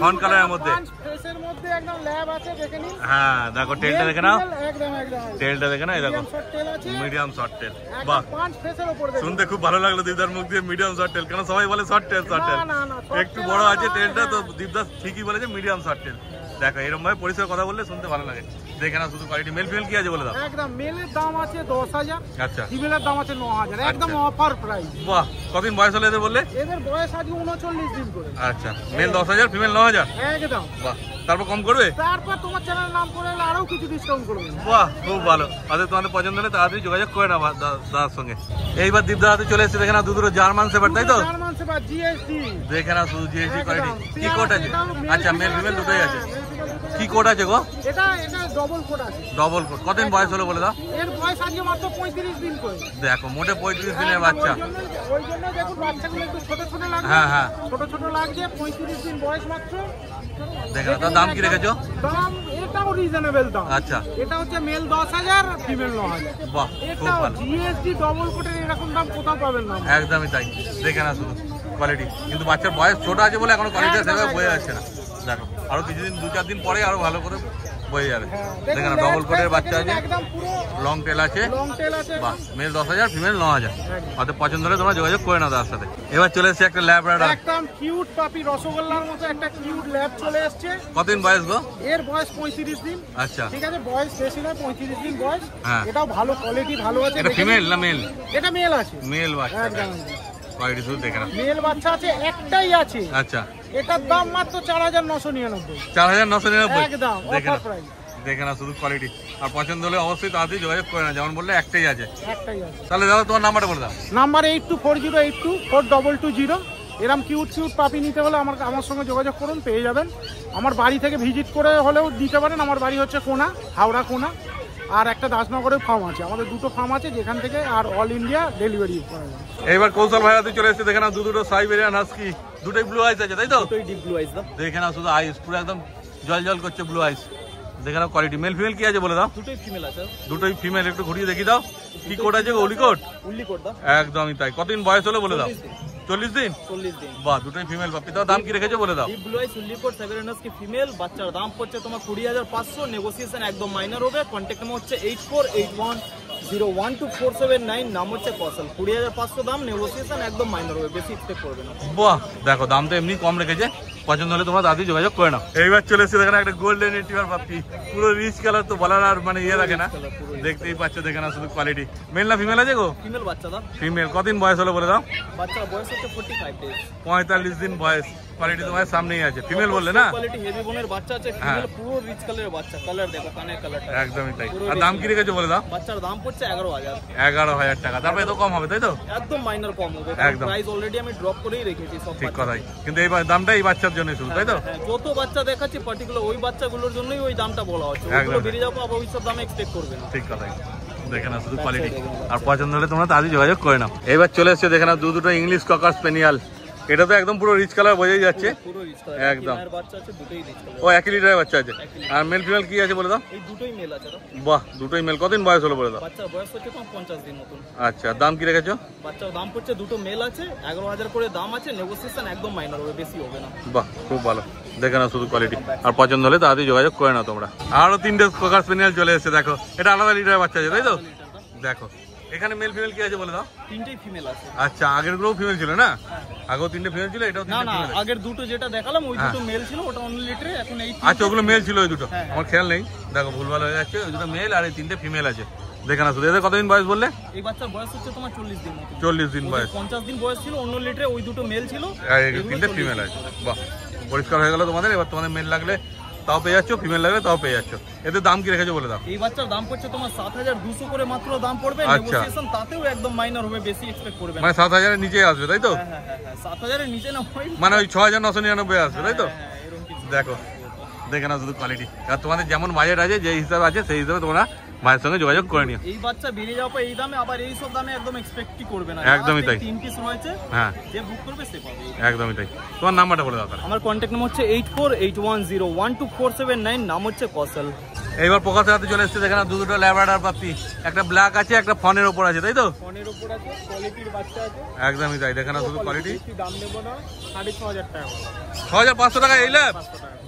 ফন কালারের মধ্যে। ফেসের মধ্যে একদম ল্যাব আছে, দেখে নিন। হ্যাঁ, দেখো টেলটা দেখে নাও। একদম একদম টেলটা দেখে না, এই দেখো শর্ট টেল আছে। Medium short tail. একদম বাহ, 5 ফেসের উপর দেখুন। শুনতে খুব ভালো লাগলো দীপদার মুখ দিয়ে মিডিয়াম শর্ট টেল। কেন সবাই বলে শর্ট টেল শর্ট টেল। না, না, short একটু tail বড় আলাদা আছে হয়, টেলটা, তো হ্যাঁ। দীপদাস ঠিকই বলেছে মিডিয়াম শর্ট টেল। দেখো এরকম ভাবে পরিষ্কার কথা বললে শুনতে ভালো লাগে। দেখে না শুধু কোয়ালিটি। মেল ফিমেল কি আছে বলে দাও? একদম মেলের দাম আছে 10,000, আচ্ছা, ফিমেলের দাম আছে 9,000। একদম আচ্ছা। Offer price. বাহ, কদিন বয়স হলো এদের বললে? এদের বয়স আজকে 39 দিন করে। আচ্ছা, মেল 10,000, ফিমেল 9,000। একদম। বাহ, তারপর কম করবে? তারপর তোমার চ্যানেল নাম করে এলে আরো কিছু ডিসকাউন্ট করবে। বাহ, খুব ভালো। আচ্ছা, তোমাদের পছন্দ হলে তাড়াতাড়ি যোগাযোগ করে না দাদার সঙ্গে। এইবার দীপদার হাতে চলে এসেছে। দেখে না দুটো জার্মান শেপার্ড, তাই তো? German shepherd GST. দেখে না শুধু জিএসটি কোয়ালিটি। কি কোট আছে? আচ্ছা, মেল ফিমেল দুটোই আছে। কি কোড আছে গো? এটা ডবল কোড আছে। Double coat. কতদিন বয়স হলো বলে দাও? এর বয়স আজকে মাত্র 35 দিন করে। দেখো মোটে 35 দিনের বাচ্চা। ওই জন্য দেখুন বাচ্চাগুলো একটু ছোট ছোট লাগছে। হ্যাঁ হ্যাঁ ছোট ছোট লাগছে, 35 দিন বয়স মাত্র। দেখো তার দাম কি রেখেছো? দাম এটাও রিজনেবল দাম। আচ্ছা এটা হচ্ছে মেল 10,000, ফিমেল 9,000। বাহ খুব এটা ভালো। জিএসটি ডবল কোটের এরকম দাম কোথাও পাবেন না। একদমই তাই, দেখে না শুধু কোয়ালিটি, কিন্তু বাচ্চার বয়স ছোট আছে বলে এখনো কোয়ালিটি সেভাবে বোঝা যাচ্ছে না। দেখো আরো কিছুদিন 2-4 দিন পরে আরো ভালো করে বোঝা যাবে। দেখে না ডবল কোটের বাচ্চা আছে, একদম পুরো লং টেল আছে। লং টেল আছে। বাহ, মেল 10,000, ফিমেল 9,000। অত পছন্দ হলে তোমরা যোগাযোগ করে নাও তার সাথে। এবার চলে এসেছে একটা ল্যাব্রাডর, একদম কিউট পাপি, রসগোল্লার মতো একটা কিউট ল্যাব চলে এসেছে। কতদিন বয়স গো? এর বয়স 35 দিন। আচ্ছা ঠিক আছে, বয়স বেশি নয়, 35 দিন বয়স। হ্যাঁ। এটাও ভালো কোয়ালিটি, ভালো আছে। এটা ফিমেল না মেল? এটা মেল আছে। মেল বাচ্চা, একদম কোয়ালিটি শুধু দেখে না। মেল বাচ্চা আছে, একটাই আছে। আচ্ছা এটার দাম মাত্র 4,999। 4,999। একদম দেখে অফার না, প্রাইস। দেখে না শুধু কোয়ালিটি। আর পছন্দ হলে অবশ্যই তাড়াতাড়ি যোগাযোগ করে না, যেমন বললে একটাই আছে। একটাই আছে। তাহলে দাদা তোমার নাম্বারটা বলে দাও। নাম্বার 8240824220। এরম কিউট পাপি নিতে হলে আমার সঙ্গে যোগাযোগ করুন, পেয়ে যাবেন। আমার বাড়ি থেকে ভিজিট করে হলেও দিতে পারেন। আমার বাড়ি হচ্ছে কোনা, হাওড়া কোনা। আর একটা দাসনগরের ফার্ম আছে, আমাদের দুটো ফার্ম আছে যেখান থেকে আর অল ইন্ডিয়া ডেলিভারি করা যায়। এইবার কৌশল ভাইরা তুই চলে এসেছে, দেখে না দুটো সাইবেরিয়ান হাস্কি, দুটোই ব্লু আইস আছে তাই তো? দুটোই ডিপ ব্লু আইস দাও। দেখে না শুধু আইস পুরো একদম জল জল করছে ব্লু আইস। দেখে না কোয়ালিটি। মেল ফিমেল কি আছে বলে দাও? দুটোই ফিমেল আছে। দুটোই ফিমেল, একটু ঘুরিয়ে দেখি দাও। কি কোড আছে গো? উলিকোট? উল্লিকোট দাও। একদমই তাই। কতদিন বয়স হলো বলে দাও? 40 দিন। 40 দিন। বাহ, দুটোই ফিমেল পাপি। তাও দাম কি রেখেছো বলে দাও? ডিপ ব্লু আইস উল্লিকোট সাইবেরিয়ানাস কি ফিমেল, বাচ্চার দাম পড়ছে তোমার 20,500। নেগোসিয়েশন একদম মাইনর হবে। কন্ট্যাক্ট নাম্বার হচ্ছে 8481012479, নাম হচ্ছে কৌশল। 20,500 দাম, নেগোসিয়েশন একদম মাইনর হবে, বেশি এক্সপেক্ট করবে না। বাহ, দেখো দাম তো এমনি কম রেখেছে। পছন্দ হলে তোমরা দাদি যোগাযোগ করে নাও। এইবার চলে এসেছে দেখেন একটা গোল্ডেন রিট্রিভার পাপি, পুরো রিচ কালার, তো বলার আর মানে ইয়ে রাখে না, দেখতেই পাচ্ছ। দেখে না শুধু কোয়ালিটি। মেল না ফিমেল আছে গো? ফিমেল বাচ্চা দাও। ফিমেল। কদিন বয়স হলো বলে দাও? বাচ্চার বয়স হচ্ছে 45 ডেজ। 45 দিন বয়স। কোয়ালিটি তোমার সামনেই আছে। ফিমেল বললে না? কোয়ালিটি হেভি বোনের বাচ্চা আছে। ফিমেল পুরো রিচ কালারের বাচ্চা। কালার দেখো, কানের কালারটা একদমই তাই। আর দাম কি রেখেছো বলে দাও? বাচ্চার দাম পড়ছে 11,000। 11,000 টাকা। তারপরে তো কম হবে তাই তো? একদম মাইনর কম হবে। একদম। প্রাইস অলরেডি আমি ড্রপ করেই রেখেছি সব। ঠিক কথাই, কিন্তু এই দামটা এই বাচ্চার জন্য শুধু তাই তো? হ্যাঁ, যত বাচ্চা দেখাচ্ছি পার্টিকুলার ওই বাচ্চাগুলোর জন্যই ওই দামটা বলা হচ্ছে। একদম। ওগুলো বেরিয়ে যাবো, আবার ওই সব দামে এক্সপেক্ট করবে না। ঠিক কথাই। দেখে না শুধু কোয়ালিটি। আর পছন্দ হলে তোমরা তাড়াতাড়ি যোগাযোগ করে নাও। এবার চলে এসছে দেখে না দুটো ইংলিশ ককার স্পেনিয়াল। এটা তো একদম পুরো রিচ কালার বোঝাই যাচ্ছে। পুরো রিচ কালার। একদম। এর বাচ্চা আছে, দুটোই রিচ কালার। ও 1 লিটারের বাচ্চা আছে। আর মেল ফিমেল কি আছে বলে দাও? এই দুটোই মেল আছে দাও। বাহ, দুটোই মেল। কতদিন বয়স হলো বলে দাও? বাচ্চার বয়স হচ্ছে তোমার 50 দিন মতন। আচ্ছা, দাম কি রেখেছো? বাচ্চার দাম পড়ছে, দুটো মেল আছে, 11,000 করে দাম আছে। নেগোসিয়েশন একদম মাইনর হবে, বেশি হবে না। বাহ, খুব ভালো। দেখে না শুধু কোয়ালিটি। আর পছন্দ হলে তাড়াতাড়ি যোগাযোগ করে নাও তোমরা। আরো 3টে কোকার স্পেনিয়াল চলে এসেছে। দেখো এটা আলাদা লিটারের বাচ্চা আছে তাই তো? দেখো এখানে মেল ফিমেল কি আছে বলে দাও? তিনটেই ফিমেল আছে। আচ্ছা, আগের গুলোও ফিমেল ছিল না? আগেও 3টে ফিমেল ছিল, এটাও 3টে না না, ফিমেল। আগের দুটো যেটা দেখালাম ওই দুটো মেল ছিল, ওটা অনলি লিটারে। এখন এই আচ্ছা, ওগুলো মেল ছিল ওই দুটো, আমার খেয়াল নেই। দেখো ভুলভাল হয়ে যাচ্ছে। ওই দুটো মেল আর এই 3টে ফিমেল আছে। দেখে না শুধু। এদের কতদিন বয়স বললে? এই বাচ্চার বয়স হচ্ছে তোমার 40 দিন মতো। 40 দিন বয়স। 50 দিন বয়স ছিল অন্য লিটারে, ওই দুটো মেল ছিল আর এই 3টে ফিমেল আছে। বাহ, পরিষ্কার হয়ে গেল তোমাদের। এবার তোমাদের মেল লাগলে তাও পেয়ে যাচ্ছ, ফিমেল লাগলে তাও পেয়ে যাচ্ছ। এদের দাম কি রেখেছো বলে দাও? এই বাচ্চার দাম পড়ছে তোমার 7,200 করে মাত্র দাম পড়বে। আচ্ছা। নেগোসিয়েশন তাতেও একদম মাইনর হবে, বেশি এক্সপেক্ট করবে না। মানে 7,000 এর নিচে আসবে তাই তো? হ্যাঁ হ্যাঁ হ্যাঁ, 7,000 এর নিচে না হয়, মানে ওই 6,999 আসবে তাই তো? হ্যাঁ এরকম কিছু। দেখো, দেখে না শুধু কোয়ালিটি। আর তোমাদের যেমন বাজেট আছে, যে হিসাবে আছে সেই হিসাবে তোমরা মায়ের সঙ্গে যোগাযোগ করে নিও। এই বাচ্চা বেরিয়ে যাওয়ার পর এই দামে, আবার এই সব দামে একদম এক্সপেক্টই করবে না। একদমই তাই। 3 পিস রয়েছে, হ্যাঁ যে বুক করবে সে পাবে। একদমই তাই। তোমার নাম্বারটা বলে দাও। আমার কন্ট্যাক্ট নাম্বার হচ্ছে 8481012479, নাম হচ্ছে কৌশল। এইবার প্রকাশের হাতে চলে এসেছে। দেখে না দুটো ল্যাব্রাডর পাপি, একটা ব্ল্যাক আছে, একটা ফনের ওপর আছে তাই তো? ফোনের উপর আছে, কোয়ালিটির বাচ্চা আছে। একদমই তাই। দেখে না শুধু কোয়ালিটি। বেশি দাম নেব না, 6,500 টাকা। 6,500 টাকা এই ল্যাব।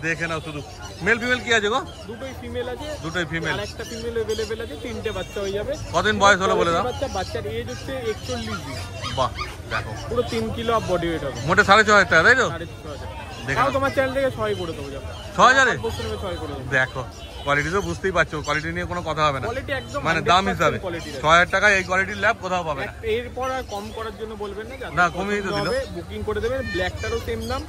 দেখে নাও শুধু। মেল ফিমেল কি আছে গো? দুটোই ফিমেল আছে, দুটোই ফিমেল। আর একটা ফিমেল अवेलेबल আছে। 3টে বাচ্চা হয়ে যাবে। কতদিন বয়স হলো বলে দাও? বাচ্চার এজ হচ্ছে 41 দিন। বাহ, দেখো পুরো 3 কিলো অফ বডি ওয়েট হবে। মোটে 6,500 টাকা তাই তো? 6,500। দেখে তাও নাও। তোমার চ্যানেল থেকে 6 করে দেবো। 6,000 এ? 6 করে দেবো। দেখো কোয়ালিটি তো বুঝতেই পারছো, কোয়ালিটি নিয়ে কোনো কথা হবে না। কোয়ালিটি একদম মানে দাম 100% হিসাবে কোয়ালিটি। 6,000 টাকায় এই কোয়ালিটির ল্যাব কোথাও পাবে না। এরপর আর কম করার জন্য বলবেন না। না, কমিয়ে তো দিল। বুকিং করে দেবেন। ব্ল্যাকটারও সেম দাম,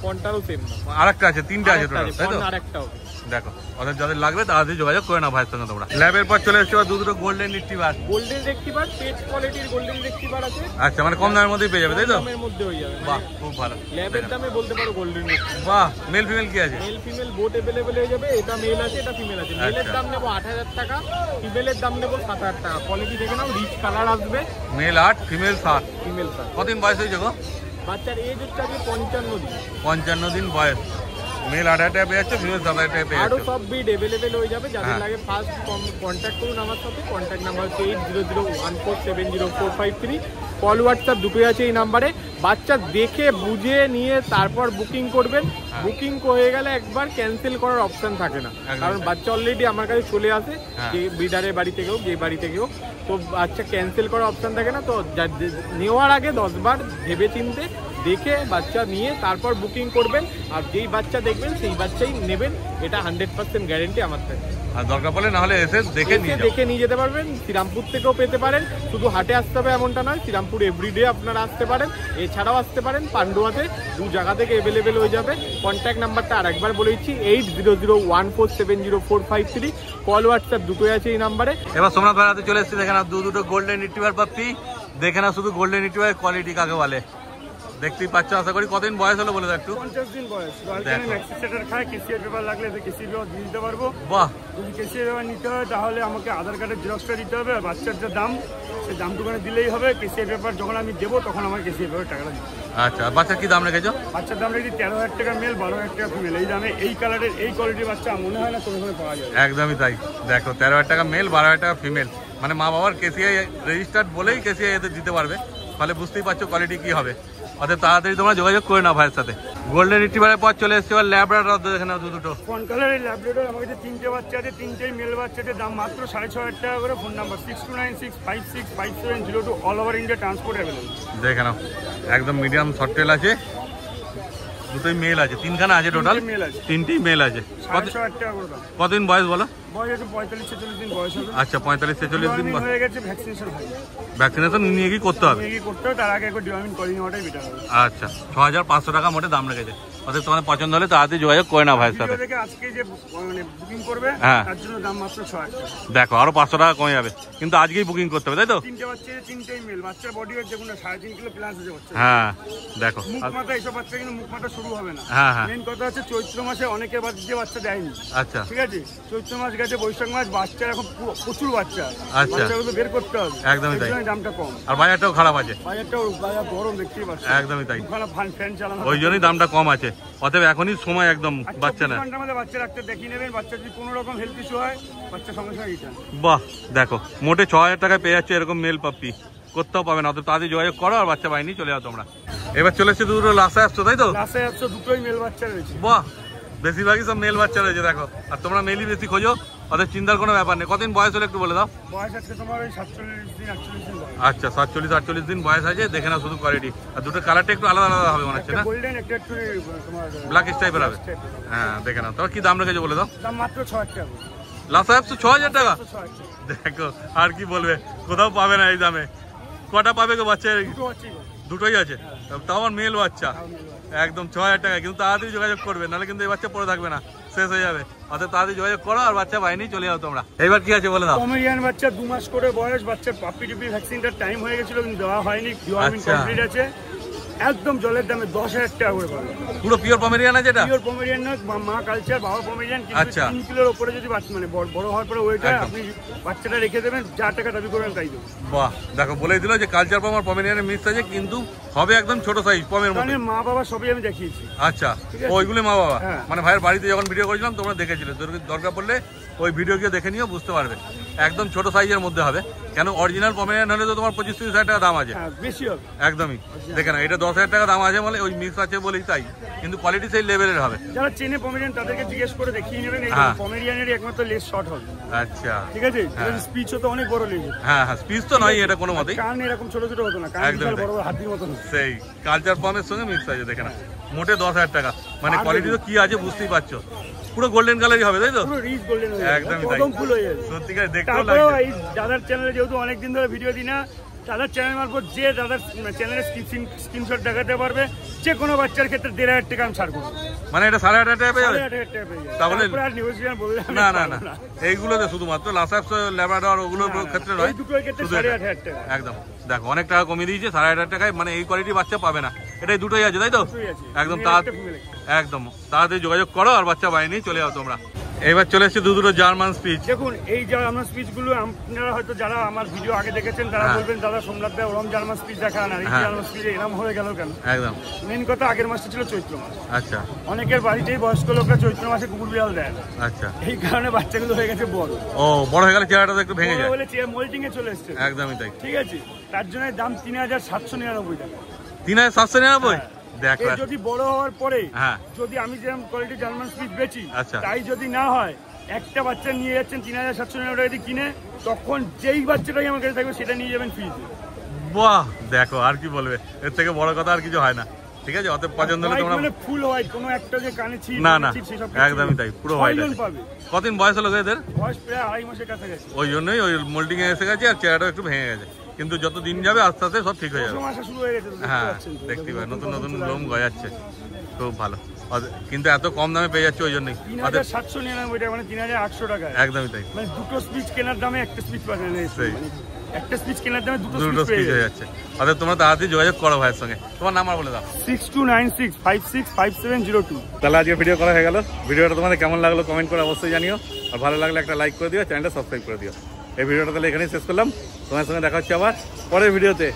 ফন্টারও সেম দাম। আরেকটা আছে, 3টে আছে টোটাল তাই তো? আরেকটা হবে। দেখো ওদের যাদের লাগবে তাড়াতাড়ি যোগাযোগ করে নাও ভাইয়ের সঙ্গে তোমরা। ল্যাবের পর চলে এসেছে দুটো গোল্ডেন রিট্রিভার। গোল্ডেন রিট্রিভার পেট কোয়ালিটির গোল্ডেন রিট্রিভার আছে। আচ্ছা, মানে কম দামের মধ্যেই পেয়ে যাবে তাই তো? দামের মধ্যে হয়ে যাবে। বাহ, খুব ভালো। ল্যাবের দামে বলতে পারো গোল্ডেন রিট্রিভার। বাহ, মেল ফিমেল কি আছে? মেল ফিমেল বোথ अवेलेबल হয়ে যাবে। এটা মেল আছে, এটা ফিমেল আছে। মেলের দাম নেব 8000 টাকা, ফিমেলের দাম নেব 7000 টাকা। কোয়ালিটি দেখে নাও, রিচ কালার আসবে। Male 8, female 7। ফিমেল 7। কতদিন বয়স হয়েছে গো? বাচ্চার এজ হচ্ছে আগে 55 দিন। 55 দিন বয়স। মেল 8000 টাকা পেয়ে যাচ্ছে, ফিমেল 7000 টাকা পেয়ে আরো যাচ্ছে। সব বিড अवेलेबल হয়ে যাবে। যাদের লাগে ফার্স্ট কন্ট্যাক্ট করুন আমার সাথে। কন্ট্যাক্ট নাম্বার হচ্ছে 8001470453। কল হোয়াটসঅ্যাপ দুটোই আছে এই নাম্বারে। বাচ্চা দেখে বুঝে নিয়ে তারপর বুকিং করবেন। বুকিং হয়ে গেলে একবার ক্যান্সেল করার অপশন থাকে না, কারণ বাচ্চা অলরেডি আমার কাছে চলে আসে, যে ব্রিডারের বাড়ি থেকেও যে বাড়ি থেকেও, তো বাচ্চা ক্যান্সেল করার অপশন থাকে না। তো নেওয়ার আগে 10 বার ভেবে চিনতে দেখে বাচ্চা নিয়ে তারপর বুকিং করবেন। আর যেই বাচ্চা দেখবেন সেই বাচ্চাই নেবেন, এটা 100% গ্যারেন্টি আমার থেকে। আর দরকার পড়লে না হলে এসে দেখে নিয়ে যেতে পারবেন। শ্রীরামপুর থেকেও পেতে পারেন, শুধু হাটে আসতে হবে এমনটা নয়, শ্রীরামপুর এভরিডে আপনারা আসতে পারেন। এছাড়াও আসতে পারেন পান্ডুয়াতে, 2 জায়গা থেকে अवेलेबल হয়ে যাবে। কন্ট্যাক্ট নাম্বারটা আরেকবার বলেছি 8001470453। কল হোয়াটসঅ্যাপ দুটোই আছে এই নাম্বারে। এবার সোমনাথ ভাই হাতে চলে এসেছি, দেখে না দুটো গোল্ডেন রিট্রিভার পাচ্ছি। দেখে না শুধু গোল্ডেন রিট্রিভার কোয়ালিটি কাকে বলে দেখতেই পাচ্ছ। আশা করি কতদিন বয়স হলো বলে দাও একটু। 50 দিন বয়স। ম্যাক্সি সেটার খায়, কেসিআর পেপার লাগলে কেসিআর পেপার দিয়ে দিতে পারবো। বাহ, যদি কেসিআর পেপার নিতে হয় তাহলে আমাকে আধার কার্ডের জেরক্সটা দিতে হবে, আর বাচ্চার যে দাম সেই দামটুকুনে দিলেই হবে। কেসিআর পেপার যখন আমি দেবো তখন আমার কেসিআর পেপার টাকাটা দিতে হবে। আচ্ছা, বাচ্চার কি দাম রেখেছো? বাচ্চার দাম রেখেছি 13,000 টাকা মেল, 12,000 টাকা ফিমেল। এই দামে এই কালারের এই কোয়ালিটির বাচ্চা মনে হয় না কোনোখানে পাওয়া যায়। একদমই তাই। দেখো 13,000 টাকা মেল, 12,000 টাকা ফিমেল, মানে মা বাবার কেসিআই রেজিস্টার্ড বলেই কেসিআই এতে দিতে পারবে। ফলে বুঝতেই পারছো কোয়ালিটি কি হবে। অতএব তাড়াতাড়ি তোমরা যোগাযোগ করে নাও ভাইয়ের সাথে। গোল্ডেন রিট্রিভারের পর চলে এসছে এবার ল্যাব্রাডর। দেখে নাও দুটো ফোন কালারের ল্যাব্রাডর। আমার কাছে 3টে বাচ্চা আছে, 3টেই মেল বাচ্চা আছে। দাম মাত্র 6,500 টাকা করে। Phone number 6296565702। All over India transport available. দেখে নাও একদম মিডিয়াম শর্ট টেল আছে, দুটোই মেল আছে। 3খানা আছে টোটাল, 3টেই মেল আছে। 6,500 টাকা করে দাম। কতদিন বয়স বলো? বয়স আছে 45-46 দিন বয়স হবে। আচ্ছা, 45-46 দিন হয়ে গেছে। ভ্যাকসিনেশন হয়, ভ্যাকসিনেশন নিয়ে কি করতে হবে? তার আগে একবার ডিওয়ার্মিং করে নেওয়াটাই বেটার হবে। আচ্ছা, 6,500 টাকা মোটে দাম রেখেছে। অতএব তোমাদের পছন্দ হলে তাড়াতাড়ি যোগাযোগ করে নাও ভাইয়ের সাথে। আজকে যে মানে বুকিং করবে তার জন্য দাম মাত্র 6,000 টাকা। দেখো আরো 500 টাকা কমে যাবে, কিন্তু আজকেই বুকিং করতে হবে তাই তো? 3টে বাচ্চা, 3টেই মেল। বাচ্চার বডি ওয়েট দেখুন 3.5 কিলো প্লাস আছে বাচ্চা। হ্যাঁ, দেখো মুখ মাথা এইসব বাচ্চা কিন্তু মুখ মাথা শুরু হবে না। হ্যাঁ হ্যাঁ, মেন কথা হচ্ছে চৈত্র মাসে অনেকের বাচ্চা দেয়নি। আচ্ছা, ঠিক আছে, চৈত্র মাস গেছে, বৈশাখ মাস, বাচ্চার এখন প্রচুর বাচ্চা। আচ্ছা, বাচ্চাগুলো বের করতে হবে। একদমই তাই। দামটা কম, আর বাজারটাও খারাপ আছে। বাজারটাও গরম দেখতেই পাচ্ছি। একদমই তাই, ফ্যান চালানো, ওই জন্যই দামটা কম আছে। অতএব এখনই সময় একদম বাচ্চা না। বাচ্চা রাখতে দেখিয়ে নেবেন। বাচ্চা যদি কোনো রকম হেলথ ইস্যু হয়, বাচ্চা সঙ্গে সঙ্গে রিটার্ন। বাহ, দেখো মোটে 6,000 টাকায় পেয়ে যাচ্ছে এরকম মেল পাপ্পি। করতেও পাবে না, অত তাড়াতাড়ি যোগাযোগ করো আর বাচ্চা বাহিনী চলে যাও তোমরা। এবার চলে এসছে দুটো লাসা আসছো তাই তো? লাসা আসছো, দুটোই মেল বাচ্চা রয়েছে। বাহ, বেশিরভাগই সব মেল বাচ্চা রয়েছে দেখো। আর তোমরা মেলই বেশি খোঁজো, ওদের চিন্তার কোনো ব্যাপার নেই। কতদিন বয়স হলে একটু বলে দাও? বয়স আছে তোমার ওই 47 দিন 48 দিন। আচ্ছা, 47-48 দিন বয়স আছে। দেখে না শুধু কোয়ালিটি। আর দুটো কালারটা একটু আলাদা আলাদা হবে মনে হচ্ছে না? গোল্ডেন, একটা একটু তোমার ব্ল্যাক টাইপের হবে। হ্যাঁ, দেখে নাও। তোমার কি দাম রেখেছো বলে দাও? দাম মাত্র 6,000 টাকা। লাসা অ্যাপস 6,000 টাকা। দেখো আর কি বলবে, কোথাও পাবে না এই দামে। কটা পাবে গো বাচ্চা? দুটোই আছে, তাও আমার মেল বাচ্চা। একদম 6,000 টাকা। কিন্তু তাড়াতাড়ি যোগাযোগ করবে, নাহলে কিন্তু এই বাচ্চা পড়ে থাকবে না, শেষ হয়ে যাবে। অর্থাৎ তাড়াতাড়ি যোগাযোগ করো আর বাচ্চা বাহিনী চলে যাও তোমরা। এইবার কি আছে বলে দাও? পমেরিয়ান বাচ্চা 2 মাস করে বয়স। বাচ্চার পাপ্পি টুপি ভ্যাকসিনটার টাইম হয়ে গেছিল কিন্তু দেওয়া হয়নি। ডিওয়ার্মিং কমপ্লিট আছে। একদম জলের দামে 10,000 টাকা করে পাবে। পুরো পিওর পমেরিয়ান আছে এটা? পিওর পমেরিয়ান নয়, মা কালচার, বাবা পমেরিয়ান। কিন্তু 3 কিলোর উপরে যদি বাচ্চা মানে বড় হওয়ার পরে ওইটা আপনি বাচ্চাটা রেখে দেবেন, যা টাকা দাবি করবেন তাই দেবেন। বাহ, দেখো বলেই দিল যে কালচার পম আর পমেরিয়ানের মিক্স আছে, কিন্তু হবে একদম ছোট সাইজ পমের মতো। মানে মা বাবা সবই আমি দেখিয়েছি। আচ্ছা, ওইগুলো মা বাবা। মানে ভাইয়ের বাড়িতে যখন ভিডিও করেছিলাম তোমরা দেখেছিলে, দরকার পড়লে ওই ভিডিও গিয়ে দেখে নিও, বুঝতে পারবে। একদম ছোট সাইজের মধ্যে হবে, কেন অরিজিনাল পমেরিয়ান হলে তো তোমার 25-30 হাজার টাকা দাম আছে। বেশি হবে একদমই। দেখে না, এটা 10,000 টাকা দাম আছে বলে, ওই মিক্স আছে বলেই তাই, কিন্তু কোয়ালিটি সেই লেভেলের হবে। যারা চেনে পমেরিয়ান তাদেরকে জিজ্ঞেস করে দেখিয়ে নেবেন। এই পমেরিয়ানের একমাত্র লেস শর্ট হবে। আচ্ছা, ঠিক আছে। স্পিচও তো অনেক বড় লেস। হ্যাঁ হ্যাঁ, স্পিচ তো নয় এটা কোনো মতেই। কান এরকম ছোট ছোট হতো না, কান বিশাল বড় বড় হাতির মতো না। সেই কালচার পমের সঙ্গে মিক্স আছে। দেখে না, মোটে 10,000 টাকা। মানে কোয়ালিটি তো কি আছে বুঝতেই পারছো। পুরো গোল্ডেন কালারই হবে তাই তো? পুরো রিচ গোল্ডেন হয়ে যাবে, একদম কদম ফুল হয়ে যাবে। সত্যিকার দেখতে তারপরে লাগছে। এই দাদার চ্যানেলে যেহেতু অনেকদিন ধরে ভিডিও দিই না, দাদার চ্যানেল মারফত যে দাদার চ্যানেলের স্ক্রিনশট দেখাতে পারবে, যে কোনো বাচ্চার ক্ষেত্রে 1,500 টাকা আমি ছাড় করবো। মানে এটা 8.5 টাকা পেয়ে যাবে 8.5 টাকা পেয়ে যাবে। তাহলে তারপরে আর negotiation বললে আমি না না পারবো না এইগুলোতে শুধুমাত্র লাসাপস ল্যাব্রাডর ওগুলোর ক্ষেত্রে নয়, এই দুটোর ক্ষেত্রে শুধু এটা। 8.5 টাকা। একদম দেখো অনেক টাকা কমিয়ে দিয়েছে 8.5 টাকায়, মানে এই কোয়ালিটি বাচ্চা পাবে না, এটাই দুটোই আছে তাই তো? দুটোই আছে। একদম একটা female একটা। একদম তাড়াতাড়ি যোগাযোগ করো আর বাচ্চা বানিয়ে নিয়ে চলে যাও তোমরা। এবার চলে এসেছে দুটো জার্মান স্পিচ। দেখুন এই যে আমার স্পিচগুলো আপনারা হয়তো যারা আমার ভিডিও আগে দেখেছেন তারা হ্যাঁ। বলবেন দাদা সোমনাথ দা ওরম জার্মান স্পিচ দেখান আর এই হ্যাঁ। জার্মান স্পিচ এরকম হয়ে গেল কেন? একদম মেন কথা আগের মাসটা ছিল চৈত্র মাস, আচ্ছা অনেকের বাড়িতেই বয়স্ক লোকরা চৈত্র মাসে কুকুর বিড়াল দেয় না। আচ্ছা এই কারণে বাচ্চাগুলো হয়ে গেছে বড়, ও বড় হয়ে গেলে চেহারাটা তো একটু ভেঙে যায়। বলে মোল্টিং এ চলে এসছে। একদমই তাই। ঠিক আছে, তার জন্য দাম 3799 টাকা। 3799? হ্যাঁ। দেখ এর যদি বড় হওয়ার পরে হ্যাঁ। যদি আমি যেরকম কোয়ালিটি জার্মান স্পিচ বেচি, আচ্ছা। তাই যদি না হয় একটা বাচ্চা নিয়ে যাচ্ছেন 3799 টাকা দিয়ে কিনে, তখন যেই বাচ্চাটাই আমার কাছে থাকবে সেটা নিয়ে যাবেন ফ্রিতে। বাহ দেখো আর কি বলবে, এর থেকে বড় কথা আর কিছু হয় না। ঠিক আছে, অত পছন্দ হলে তোমরা মানে ফুল হোয়াইট, কোনো একটা যে কানে ছিট না না সেসব একদমই তাই, পুরো হোয়াইট আছে। পাবে। কতদিন বয়স হলো এদের? বয়স প্রায় 2.5 মাসের কাছাকাছি। ওই জন্যই ওই মোল্ডিং এ এসে গেছে আর চেহারাটা একটু ভেঙে গেছে, কিন্তু যত দিন যাবে আস্তে আস্তে সব ঠিক হয়ে যাবে। প্রথম আসা শুরু হয়ে গেছে তো, দেখতে হ্যাঁ পাচ্ছেন তো। দেখতে পাই নতুন নতুন লোম গজাচ্ছে, খুব ভালো। কিন্তু এত কম দামে পেয়ে যাচ্ছে ওই জন্যই। 3799 টাকা, মানে 3800 টাকা। একদমই তাই, মানে দুটো স্পিচ কেনার দামে একটা স্পিচ পাবেন। সেই। মানে একটা স্পিচ কেনার দামে দুটো দুটো স্পিচ পেয়ে স্পিচ হয়ে যাচ্ছে। অর্থাৎ তোমরা তাড়াতাড়ি যোগাযোগ করো ভাইয়ের সঙ্গে। তোমার নাম্বার বলে দাও। 6296565702। তাহলে আজকে ভিডিও করা হয়ে গেল। ভিডিওটা তোমাদের কেমন লাগলো কমেন্ট করে অবশ্যই জানিও, আর ভালো লাগলে একটা লাইক করে দিও, চ্যানেলটা সাবস্ক্রাইব করে দিও। এই ভিডিওটা তাহলে এখানেই শেষ করলাম, তোমার সঙ্গে দেখা হচ্ছে আবার পরের ভিডিওতে।